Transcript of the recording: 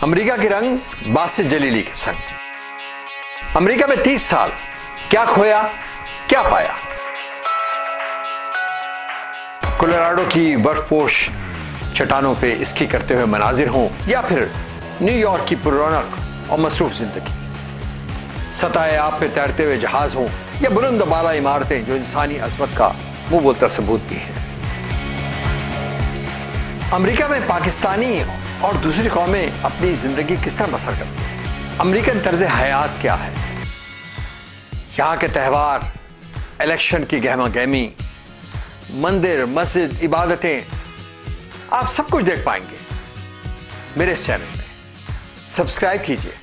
America के रंग बासित जलीली के संग। अमेरिका में 30 साल, क्या खोया क्या पाया। कोलोराडो की बर्फपोश चट्टानों पे स्की करते हुए मनाजिर हों या फिर न्यूयॉर्क की पुररौनक और मसरूफ जिंदगी, सताए आप पे तैरते हुए जहाज हों या बुलंद बाला इमारतें जो इंसानी अजमत का मुंह बोलता सबूत भी है। अमेरिका में पाकिस्तानी और दूसरी कौमें अपनी जिंदगी किस तरह बसर करती हैं, अमेरिकन तर्ज हयात क्या है, यहाँ के त्यौहार, इलेक्शन की गहमा गहमी, मंदिर मस्जिद इबादतें, आप सब कुछ देख पाएंगे मेरे इस चैनल में। सब्सक्राइब कीजिए।